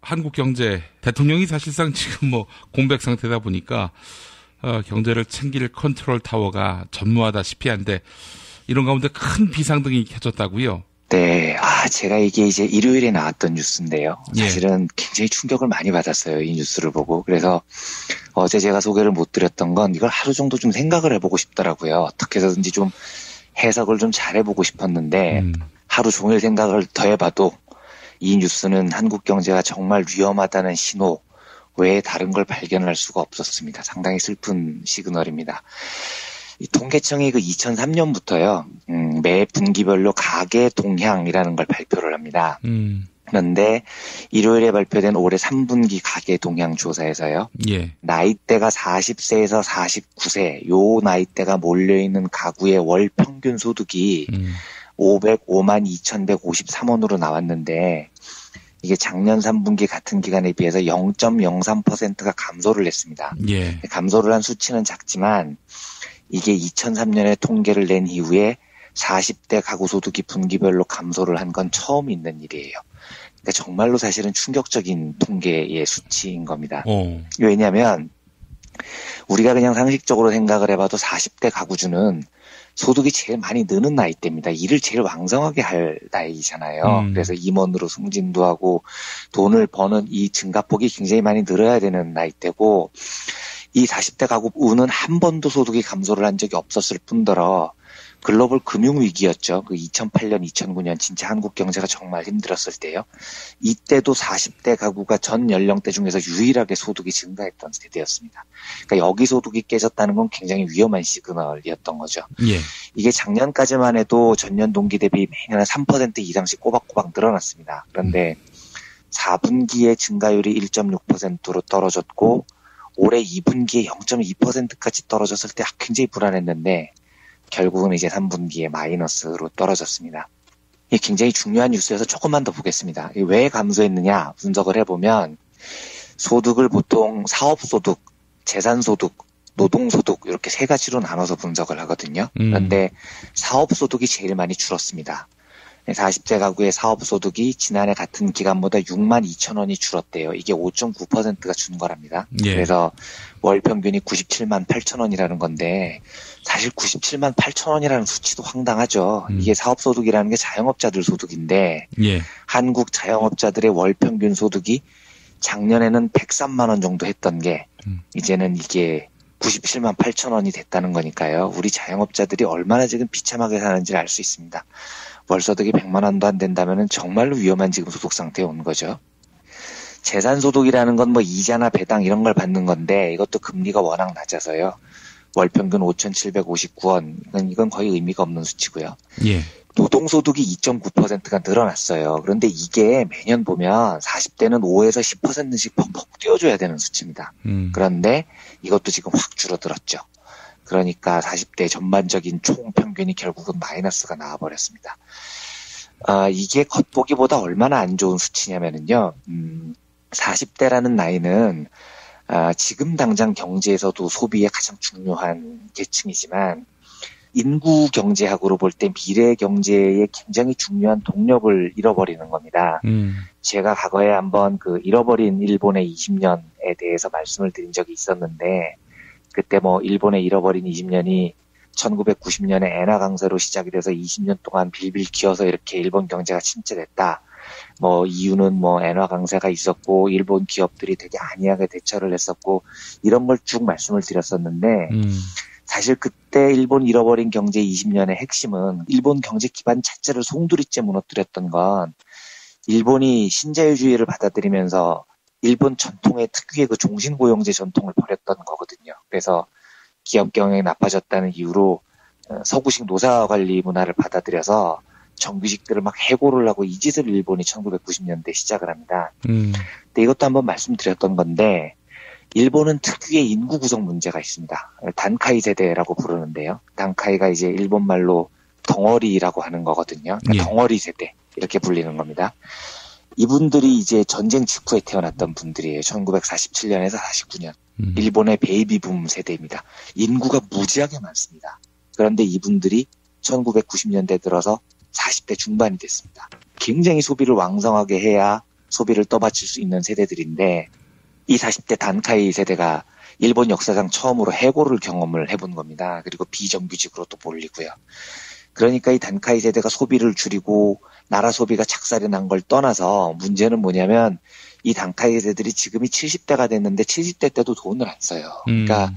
한국 경제, 대통령이 사실상 지금 뭐 공백 상태다 보니까, 경제를 챙길 컨트롤 타워가 전무하다시피 한데, 이런 가운데 큰 비상등이 켜졌다고요? 네. 제가 이게 이제 일요일에 나왔던 뉴스인데요. 예. 사실은 굉장히 충격을 많이 받았어요. 이 뉴스를 보고. 그래서 어제 제가 소개를 못 드렸던 건 이걸 하루 정도 좀 생각을 해보고 싶더라고요. 어떻게 해서든지 좀 해석을 좀 잘해보고 싶었는데, 하루 종일 생각을 더 해봐도 이 뉴스는 한국 경제가 정말 위험하다는 신호 외에 다른 걸 발견할 수가 없었습니다. 상당히 슬픈 시그널입니다. 이 통계청이 2003년부터요, 매 분기별로 가계 동향이라는 걸 발표를 합니다. 그런데 일요일에 발표된 올해 3분기 가계 동향 조사에서요, 예. 나이대가 40세에서 49세, 요 나이대가 몰려있는 가구의 월 평균 소득이 505만 2,153원으로 나왔는데, 이게 작년 3분기 같은 기간에 비해서 0.03%가 감소를 했습니다. 예. 감소를 한 수치는 작지만, 이게 2003년에 통계를 낸 이후에 40대 가구 소득이 분기별로 감소를 한 건 처음 있는 일이에요. 그러니까 정말로 사실은 충격적인 통계의 수치인 겁니다. 왜냐하면 우리가 그냥 상식적으로 생각을 해봐도 40대 가구주는 소득이 제일 많이 느는 나이대입니다. 일을 제일 왕성하게 할 나이잖아요. 그래서 임원으로 승진도 하고 돈을 버는 이 증가폭이 굉장히 많이 늘어야 되는 나이대고, 이 40대 가구는 한 번도 소득이 감소를 한 적이 없었을 뿐더러 글로벌 금융위기였죠. 2008년, 2009년 진짜 한국 경제가 정말 힘들었을 때요. 이때도 40대 가구가 전 연령대 중에서 유일하게 소득이 증가했던 세대였습니다. 그러니까 여기 소득이 깨졌다는 건 굉장히 위험한 시그널이었던 거죠. 예. 이게 작년까지만 해도 전년 동기 대비 매년 3% 이상씩 꼬박꼬박 늘어났습니다. 그런데 4분기에 증가율이 1.6%로 떨어졌고, 올해 2분기에 0.2%까지 떨어졌을 때 굉장히 불안했는데 결국은 이제 3분기에 마이너스로 떨어졌습니다. 이게 굉장히 중요한 뉴스여서 조금만 더 보겠습니다. 왜 감소했느냐 분석을 해보면, 소득을 보통 사업소득, 재산소득, 노동소득 이렇게 세 가지로 나눠서 분석을 하거든요. 그런데 사업소득이 제일 많이 줄었습니다. 40대 가구의 사업소득이 지난해 같은 기간보다 6만 2천 원이 줄었대요. 이게 5.9%가 준 거랍니다. 예. 그래서 월 평균이 97만 8천 원이라는 건데, 사실 97만 8천 원이라는 수치도 황당하죠. 이게 사업소득이라는 게 자영업자들 소득인데, 예. 한국 자영업자들의 월 평균 소득이 작년에는 103만 원 정도 했던 게 이제는 이게 97만 8천 원이 됐다는 거니까요. 우리 자영업자들이 얼마나 지금 비참하게 사는지를 알 수 있습니다. 월소득이 100만 원도 안 된다면 정말로 위험한 지금 소득 상태에 온 거죠. 재산소득이라는 건 뭐 이자나 배당 이런 걸 받는 건데, 이것도 금리가 워낙 낮아서요. 월 평균 5,759원. 이건 거의 의미가 없는 수치고요. 예. 노동소득이 2.9%가 늘어났어요. 그런데 이게 매년 보면 40대는 5에서 10%씩 퍽퍽 뛰어줘야 되는 수치입니다. 그런데 이것도 지금 확 줄어들었죠. 그러니까 40대 전반적인 총 평균이 결국은 마이너스가 나와버렸습니다. 이게 겉보기보다 얼마나 안 좋은 수치냐면요. 40대라는 나이는 지금 당장 경제에서도 소비에 가장 중요한 계층이지만, 인구 경제학으로 볼 때 미래 경제에 굉장히 중요한 동력을 잃어버리는 겁니다. 제가 과거에 한번 잃어버린 일본의 20년에 대해서 말씀을 드린 적이 있었는데, 그때 뭐 일본의 잃어버린 20년이 1990년에 엔화 강세로 시작이 돼서 20년 동안 빌빌 기어서 이렇게 일본 경제가 침체됐다. 뭐 이유는 뭐 엔화 강세가 있었고 일본 기업들이 되게 안이하게 대처를 했었고 이런 걸 쭉 말씀을 드렸었는데, 사실 그때 일본 잃어버린 경제 20년의 핵심은 일본 경제 기반 자체를 송두리째 무너뜨렸던 건 일본이 신자유주의를 받아들이면서 일본 전통의 특유의 종신고용제 전통을 버렸던 거거든요. 그래서 기업 경영이 나빠졌다는 이유로 서구식 노사관리 문화를 받아들여서 정규직들을 막 해고를 하고 이 짓을 일본이 1990년대 시작을 합니다. 근데 이것도 한번 말씀드렸던 건데, 일본은 특유의 인구 구성 문제가 있습니다. 단카이 세대라고 부르는데요. 단카이가 이제 일본 말로 덩어리라고 하는 거거든요. 그러니까 예. 덩어리 세대 이렇게 불리는 겁니다. 이분들이 이제 전쟁 직후에 태어났던 분들이에요. 1947년에서 49년. 일본의 베이비붐 세대입니다. 인구가 무지하게 많습니다. 그런데 이분들이 1990년대 들어서 40대 중반이 됐습니다. 굉장히 소비를 왕성하게 해야 소비를 떠받칠 수 있는 세대들인데 이 40대 단카이 세대가 일본 역사상 처음으로 해고를 경험을 해본 겁니다. 그리고 비정규직으로 또 몰리고요. 그러니까 이 단카이 세대가 소비를 줄이고 나라 소비가 착살이 난 걸 떠나서 문제는 뭐냐면 이 단카이 세대들이 지금이 70대가 됐는데 70대 때도 돈을 안 써요. 그러니까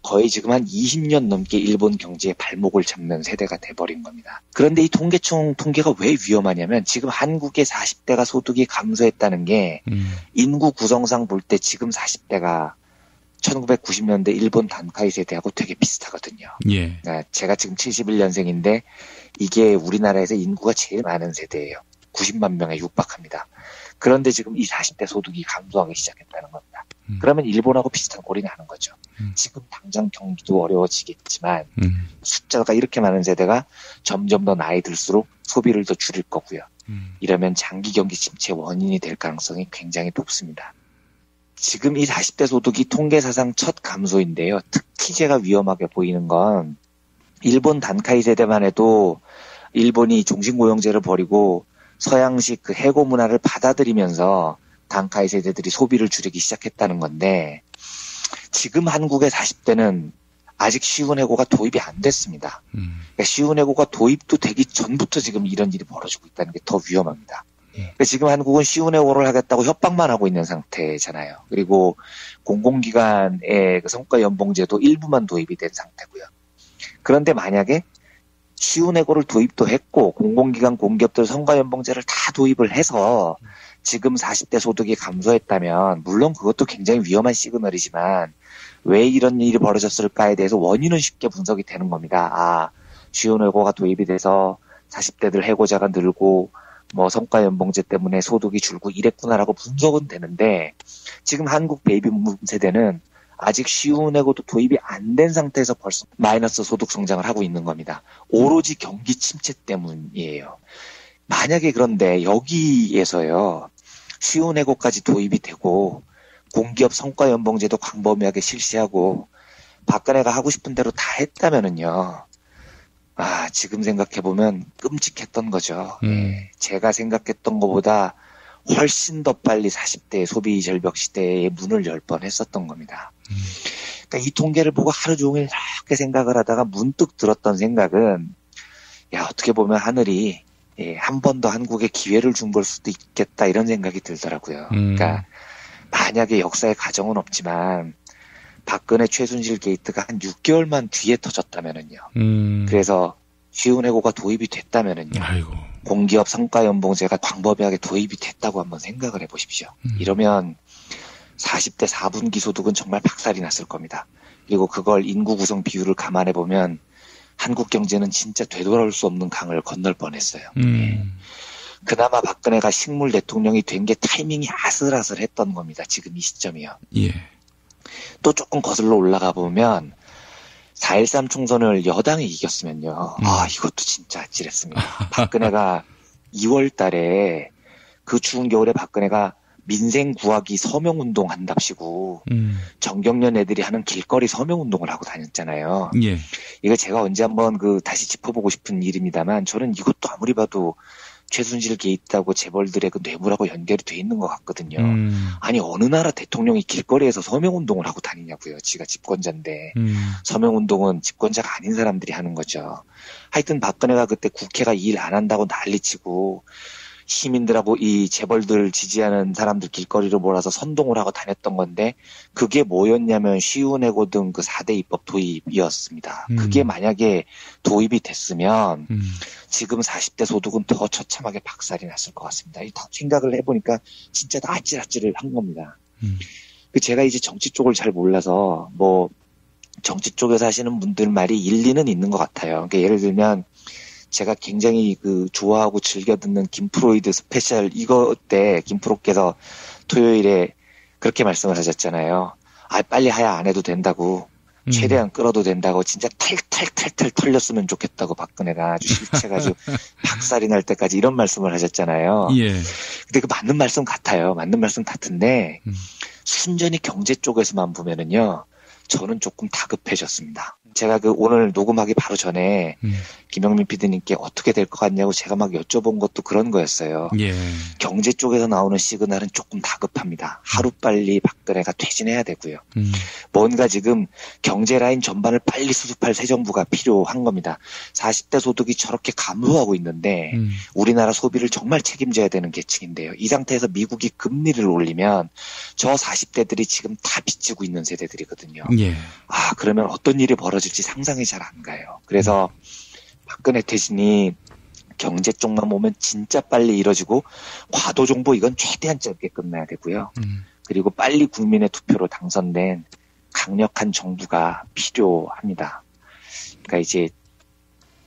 거의 지금 한 20년 넘게 일본 경제의 발목을 잡는 세대가 돼버린 겁니다. 그런데 이 통계가 왜 위험하냐면 지금 한국의 40대가 소득이 감소했다는 게 인구 구성상 볼 때 지금 40대가 1990년대 일본 단카이 세대하고 되게 비슷하거든요. 예. 그러니까 제가 지금 71년생인데 이게 우리나라에서 인구가 제일 많은 세대예요. 90만 명에 육박합니다. 그런데 지금 이 40대 소득이 감소하기 시작했다는 겁니다. 그러면 일본하고 비슷한 꼴이 나는 거죠. 지금 당장 경기도 어려워지겠지만 숫자가 이렇게 많은 세대가 점점 더 나이 들수록 소비를 더 줄일 거고요. 이러면 장기 경기 침체 원인이 될 가능성이 굉장히 높습니다. 지금 이 40대 소득이 통계사상 첫 감소인데요. 특히 제가 위험하게 보이는 건 일본 단카이 세대만 해도 일본이 종신고용제를 버리고 서양식 그 해고 문화를 받아들이면서 단카이 세대들이 소비를 줄이기 시작했다는 건데 지금 한국의 40대는 아직 쉬운 해고가 도입이 안 됐습니다. 그러니까 쉬운 해고가 도입도 되기 전부터 지금 이런 일이 벌어지고 있다는 게 더 위험합니다. 그러니까 지금 한국은 쉬운 해고를 하겠다고 협박만 하고 있는 상태잖아요. 그리고 공공기관의 그 성과연봉제도 일부만 도입이 된 상태고요. 그런데 만약에 쉬운 해고를 도입도 했고 공공기관 공기업들 성과연봉제를 다 도입을 해서 지금 40대 소득이 감소했다면 물론 그것도 굉장히 위험한 시그널이지만 왜 이런 일이 벌어졌을까에 대해서 원인은 쉽게 분석이 되는 겁니다. 아, 쉬운 해고가 도입이 돼서 40대들 해고자가 늘고 뭐 성과연봉제 때문에 소득이 줄고 이랬구나라고 분석은 되는데 지금 한국 베이비붐 세대는 아직 쉬운 해고도 도입이 안 된 상태에서 벌써 마이너스 소득 성장을 하고 있는 겁니다. 오로지 경기 침체 때문이에요. 만약에 그런데 여기에서요. 쉬운 해고까지 도입이 되고 공기업 성과연봉제도 광범위하게 실시하고 박근혜가 하고 싶은 대로 다 했다면은요. 아, 지금 생각해보면 끔찍했던 거죠. 예, 제가 생각했던 것보다 훨씬 더 빨리 40대 소비 절벽 시대에 문을 열 뻔했었던 겁니다. 그러니까 이 통계를 보고 하루 종일 이렇게 생각을 하다가 문득 들었던 생각은 야, 어떻게 보면 하늘이 한 번 더 한국에 기회를 준 걸 수도 있겠다 이런 생각이 들더라고요. 그러니까 만약에 역사의 가정은 없지만 박근혜 최순실 게이트가 한 6개월만 뒤에 터졌다면은요. 그래서 쉬운 해고가 도입이 됐다면은요. 아이고. 공기업 성과연봉제가 광범위하게 도입이 됐다고 한번 생각을 해보십시오. 이러면 40대 4분기 소득은 정말 박살이 났을 겁니다. 그리고 그걸 인구 구성 비율을 감안해 보면 한국 경제는 진짜 되돌아올 수 없는 강을 건널 뻔했어요. 그나마 박근혜가 식물 대통령이 된 게 타이밍이 아슬아슬했던 겁니다. 지금 이 시점이요. 예. 또 조금 거슬러 올라가 보면 4.13 총선을 여당이 이겼으면요. 아, 이것도 진짜 아찔했습니다. 박근혜가 2월 달에 그 추운 겨울에 박근혜가 민생 구하기 서명운동 한답시고 정경련 애들이 하는 길거리 서명운동을 하고 다녔잖아요. 예. 이거 제가 언제 한번 다시 짚어보고 싶은 일입니다만 저는 이것도 아무리 봐도 최순실 게이트하고 재벌들의 그 뇌물하고 연결이 돼 있는 것 같거든요. 아니 어느 나라 대통령이 길거리에서 서명운동을 하고 다니냐고요. 지가 집권자인데. 서명운동은 집권자가 아닌 사람들이 하는 거죠. 하여튼 박근혜가 그때 국회가 일 안 한다고 난리치고 시민들하고 이 재벌들 지지하는 사람들 길거리로 몰아서 선동을 하고 다녔던 건데 그게 뭐였냐면 쉬운 해고 등 그 4대 입법 도입이었습니다. 그게 만약에 도입이 됐으면 지금 40대 소득은 더 처참하게 박살이 났을 것 같습니다. 다 생각을 해보니까 진짜 다 아찔아찔한 겁니다. 제가 이제 정치 쪽을 잘 몰라서 뭐 정치 쪽에서 하시는 분들 말이 일리는 있는 것 같아요. 그러니까 예를 들면 제가 굉장히 좋아하고 즐겨 듣는 김프로이드 스페셜 이거 때 김프로께서 토요일에 그렇게 말씀을 하셨잖아요. 아, 빨리 하야 안 해도 된다고. 최대한 끌어도 된다고. 진짜 탈탈탈탈 털렸으면 좋겠다고 박근혜가 아주 실체가 박살이 날 때까지 이런 말씀을 하셨잖아요. 예. 근데 그 맞는 말씀 같아요. 맞는 말씀 같은데 순전히 경제 쪽에서만 보면은요. 저는 조금 다급해졌습니다. 제가 오늘 녹음하기 바로 전에 김영민 PD님께 어떻게 될 것 같냐고 제가 막 여쭤본 것도 그런 거였어요. 예. 경제 쪽에서 나오는 시그널은 조금 다급합니다. 하루빨리 박근혜가 퇴진해야 되고요. 뭔가 지금 경제 라인 전반을 빨리 수습할 새 정부가 필요한 겁니다. 40대 소득이 저렇게 감소하고 있는데 우리나라 소비를 정말 책임져야 되는 계층인데요. 이 상태에서 미국이 금리를 올리면 저 40대들이 지금 다 빚지고 있는 세대들이거든요. 예. 그러면 어떤 일이 벌어질지 상상이 잘 안 가요. 그래서 박근혜 퇴진이 경제 쪽만 보면 진짜 빨리 이뤄지고 과도 정보 이건 최대한 짧게 끝나야 되고요. 그리고 빨리 국민의 투표로 당선된 강력한 정부가 필요합니다. 그러니까 이제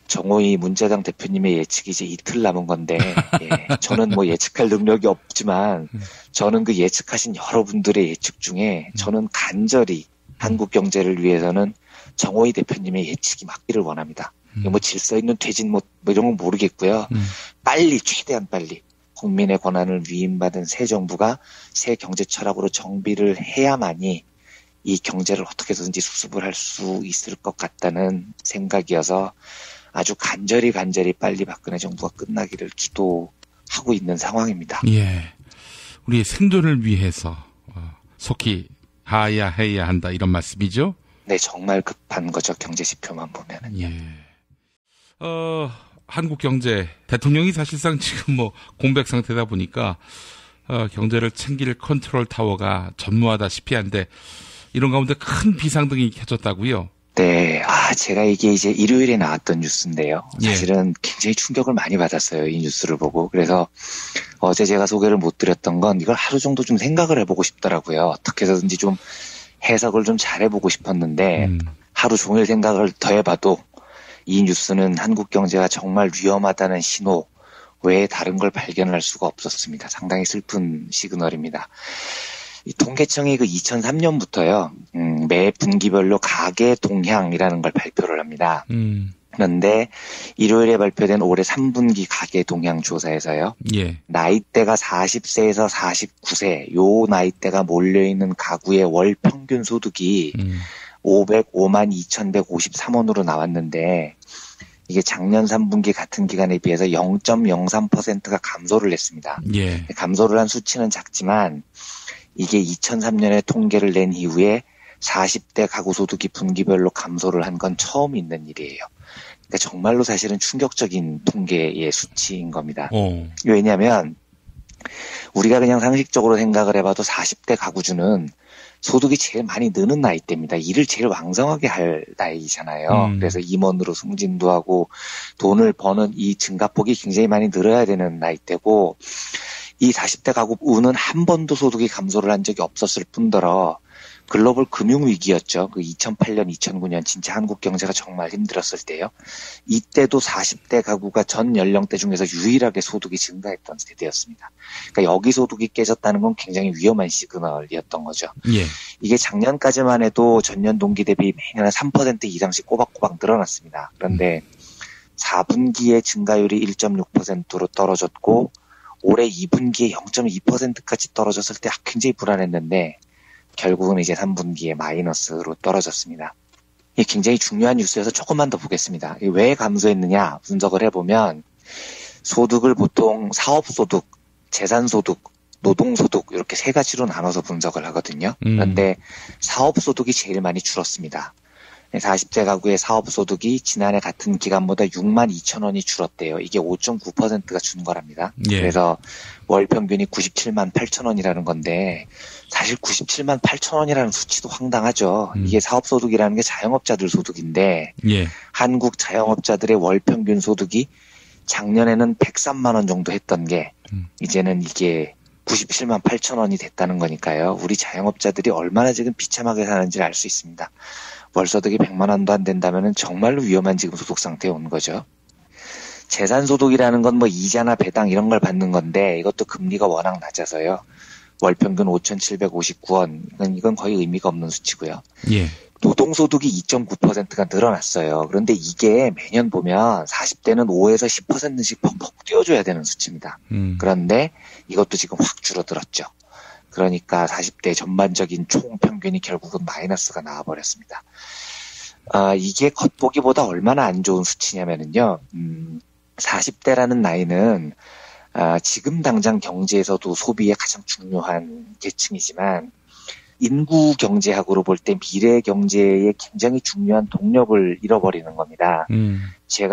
정호희 문재당 대표님의 예측이 이제 이틀 남은 건데, 저는 뭐 예측할 능력이 없지만, 저는 그 예측하신 여러분들의 예측 중에, 저는 간절히 한국 경제를 위해서는 정호희 대표님의 예측이 맞기를 원합니다. 뭐 질서 있는 퇴진 뭐 이런 건 모르겠고요. 빨리, 최대한 빨리 국민의 권한을 위임받은 새 정부가 새 경제 철학으로 정비를 해야만이 이 경제를 어떻게 해서든지 수습을 할 수 있을 것 같다는 생각이어서 아주 간절히 빨리 박근혜 정부가 끝나기를 기도하고 있는 상황입니다. 예, 우리의 생존을 위해서 속히 해야 한다 이런 말씀이죠? 네, 정말 급한 거죠. 경제 지표만 보면은. 예. 한국 경제 대통령이 사실상 지금 뭐 공백 상태다 보니까 경제를 챙길 컨트롤 타워가 전무하다시피 한데 이런 가운데 큰 비상등이 켜졌다고요? 네, 제가 이게 이제 일요일에 나왔던 뉴스인데요. 사실은 굉장히 충격을 많이 받았어요. 이 뉴스를 보고. 그래서 어제 제가 소개를 못 드렸던 건 이걸 하루 정도 좀 생각을 해보고 싶더라고요. 어떻게 해서든지 좀 해석을 좀 잘해보고 싶었는데 하루 종일 생각을 더 해봐도 이 뉴스는 한국 경제가 정말 위험하다는 신호 외에 다른 걸 발견할 수가 없었습니다. 상당히 슬픈 시그널입니다. 이 통계청이 2003년부터요, 매 분기별로 가계 동향이라는 걸 발표를 합니다. 그런데 일요일에 발표된 올해 3분기 가계 동향 조사에서요, 나이대가 40세에서 49세, 요 나이대가 몰려있는 가구의 월 평균 소득이 505만 2,153원으로 나왔는데, 이게 작년 3분기 같은 기간에 비해서 0.03%가 감소를 했습니다. 감소를 한 수치는 작지만, 이게 2003년에 통계를 낸 이후에 40대 가구 소득이 분기별로 감소를 한 건 처음 있는 일이에요. 그러니까 정말로 사실은 충격적인 통계의 수치인 겁니다. 왜냐하면 우리가 그냥 상식적으로 생각을 해봐도 40대 가구주는 소득이 제일 많이 느는 나이대입니다. 일을 제일 왕성하게 할 나이잖아요. 그래서 임원으로 승진도 하고 돈을 버는 이 증가폭이 굉장히 많이 늘어야 되는 나이대고, 이 40대 가구는 한 번도 소득이 감소를 한 적이 없었을 뿐더러 글로벌 금융위기였죠. 2008년, 2009년 진짜 한국 경제가 정말 힘들었을 때요. 이때도 40대 가구가 전 연령대 중에서 유일하게 소득이 증가했던 세대였습니다. 그러니까 여기 소득이 깨졌다는 건 굉장히 위험한 시그널이었던 거죠. 이게 작년까지만 해도 전년 동기 대비 매년 3% 이상씩 꼬박꼬박 늘어났습니다. 그런데 4분기에 증가율이 1.6%로 떨어졌고 올해 2분기에 0.2%까지 떨어졌을 때 굉장히 불안했는데 결국은 이제 3분기에 마이너스로 떨어졌습니다. 이게 굉장히 중요한 뉴스여서 조금만 더 보겠습니다. 왜 감소했느냐 분석을 해보면 소득을 보통 사업소득, 재산소득, 노동소득 이렇게 세 가지로 나눠서 분석을 하거든요. 그런데 사업소득이 제일 많이 줄었습니다. 40대 가구의 사업소득이 지난해 같은 기간보다 6만 2천 원이 줄었대요. 이게 5.9%가 준 거랍니다. 그래서 월 평균이 97만 8천 원이라는 건데 사실 97만 8천 원이라는 수치도 황당하죠. 이게 사업소득이라는 게 자영업자들 소득인데 한국 자영업자들의 월 평균 소득이 작년에는 103만 원 정도 했던 게 이제는 이게 97만 8천 원이 됐다는 거니까요. 우리 자영업자들이 얼마나 지금 비참하게 사는지를 알 수 있습니다. 월소득이 100만 원도 안 된다면 정말로 위험한 지금 소득 상태에 온 거죠. 재산소득이라는 건 뭐 이자나 배당 이런 걸 받는 건데 이것도 금리가 워낙 낮아서요. 월 평균 5,759원. 이건 거의 의미가 없는 수치고요. 노동소득이 2.9%가 늘어났어요. 그런데 이게 매년 보면 40대는 5에서 10%씩 퍽퍽 띄워줘야 되는 수치입니다. 그런데 이것도 지금 확 줄어들었죠. 그러니까 40대 전반적인 총 평균이 결국은 마이너스가 나와버렸습니다. 이게 겉보기보다 얼마나 안 좋은 수치냐면은요, 40대라는 나이는 지금 당장 경제에서도 소비의 가장 중요한 계층이지만 인구 경제학으로 볼 때 미래 경제에 굉장히 중요한 동력을 잃어버리는 겁니다. 제가